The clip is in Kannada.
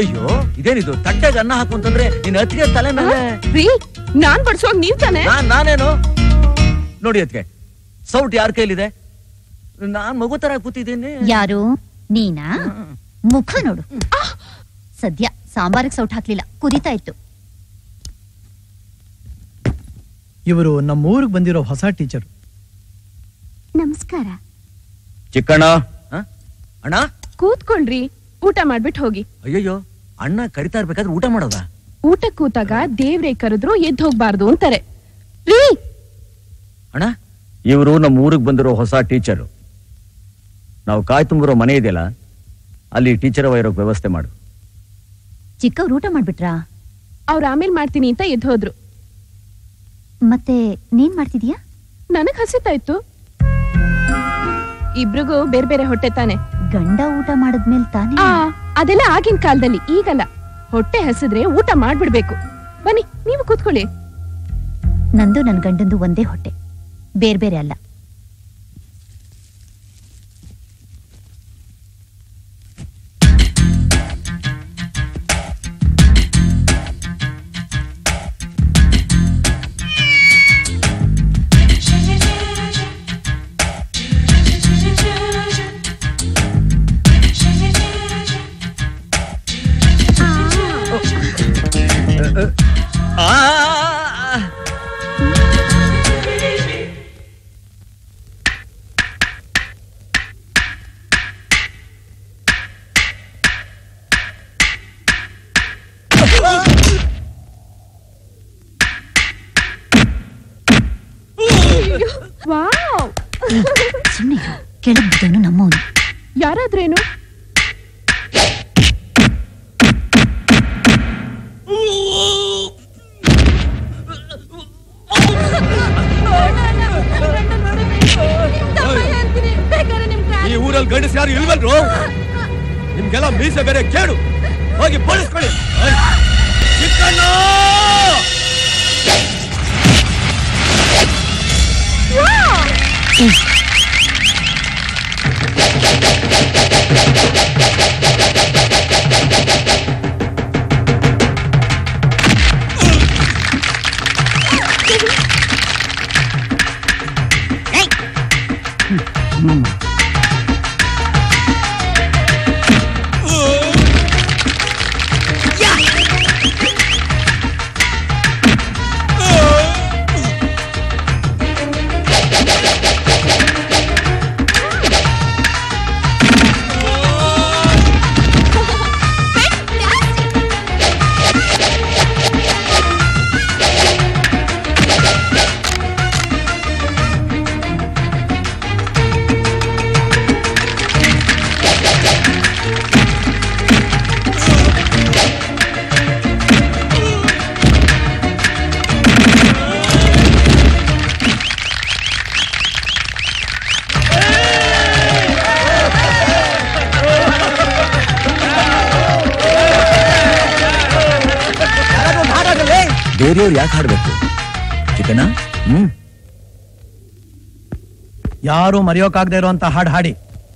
ಅಯ್ಯಯ್ಯೋ ಇದೇನಿದು ತಟ್ಟೆಗೆ ಅನ್ನ ಹಾಕು ಅಂತಂದ್ರೆ ನಿನ್ ಅತ್ತಿಗೆ ತಲೆ ಮೇಲೆ ನಾನ್ ಬಡ್ಸೋಗ್ ನೀವ್ ತಾನೆ ನಾನೇನು ನೋಡಿ ಅತ್ತಿಗೆ ಸೌಟ್ ಯಾರ ಕೈಲಿದೆ ನಾನ್ ಮಗು ತರ ಕೂತಿದ್ದೀನಿ ಯಾರು ನೀನಾ ಮುಖ ನೋಡು ಸದ್ಯ ಸಾಂಬಾರಿಗೆ ಸೌಟ್ ಹಾಕ್ಲಿಲ್ಲ ಕುದಿತಾ ಇತ್ತು ಇವರು ನಮ್ಮ ಊರಿಗೆ ಬಂದಿರೋ ಹೊಸ ಟೀಚರ್ ನಮಸ್ಕಾರ ಚಿಕ್ಕಣ್ಣ ಅಣ್ಣ ಕೂತ್ಕೊಳ್ರಿ ಊಟ ಮಾಡ್ಬಿಟ್ಟು ಹೋಗಿ ಅಯ್ಯಯ್ಯೋ ಅಣ್ಣ ಕರಿತಾ ಇರ್ಬೇಕಾದ್ರೆ ಊಟ ಮಾಡೋದ ಊಟ ಕೂತಾಗ ದೇವ್ರೇ ಕರೆದ್ರು ಎದ್ದು ಹೋಗ್ಬಾರ್ದು ಅಂತಾರೆ ರೀ ಅಣ್ಣ ಇವರು ನಮ್ಮ ಊರಿಗೆ ಬಂದಿರೋ ಹೊಸ ಟೀಚರು ನಾವು ಕಾಯ್ ತುಂಬಿರೋ ಮನೆ ಇದೆಯಲ್ಲ ಅಲ್ಲಿ ಟೀಚರ್ ಇರೋಕ್ ವ್ಯವಸ್ಥೆ ಮಾಡು ಚಿಕ್ಕವ್ರು ಊಟ ಮಾಡ್ಬಿಟ್ರಾ ಅವ್ರ ಆಮೇಲೆ ಮಾಡ್ತೀನಿ ಅಂತ ಎದ್ದು ಹೋದ್ರು ಮತ್ತೆ ನೀನ್ ಮಾಡ್ತಿದೀಯಾ ನನಗ್ ಹಸಿತಾಯ್ತು ಇಬ್ರಿಗೂ ಬೇರೆ ಬೇರೆ ಹೊಟ್ಟೆ ತಾನೆ ಗಂಡ ಊಟ ಮಾಡಿದ್ಮೇಲೆ ತಾನೇ ಅದೆಲ್ಲ ಆಗಿನ ಕಾಲದಲ್ಲಿ ಈಗಲ್ಲ ಹೊಟ್ಟೆ ಹಸಿದ್ರೆ ಊಟ ಮಾಡ್ಬಿಡ್ಬೇಕು ಬನ್ನಿ ನೀವು ಕೂತ್ಕೊಳ್ಳಿ ನಂದು ನನ್ ಗಂಡಂದು ಒಂದೇ ಹೊಟ್ಟೆ ಬೇರೆ ಬೇರೆ ಅಲ್ಲ ಕೆಳಗ್ ಬಿದ್ದವನು ನಮ್ಮವನು ಯಾರಾದ್ರೇನು ಈ ಊರಲ್ಲಿ ಗಂಡಸ್ ಯಾರು ಇಲ್ವಲ್ರು ನಿಮ್ಗೆಲ್ಲ ಮೀಸೆ ಬೇರೆ ಕೇಳು ಹೋಗಿ ಬಳಸ್ಕೊಳ್ಳಿ ಚಿಕ್ಕಣ್ಣ ಬೇರೆಯವ್ರು ಯಾಕೆ ಹಾಡ್ಬೇಕು ಚಿಕ್ಕಣ್ಣ ಯಾರು ಮರೆಯೋಕಾಗದೆ ಇರುವಂತ ಹಾಡು ಹಾಡಿ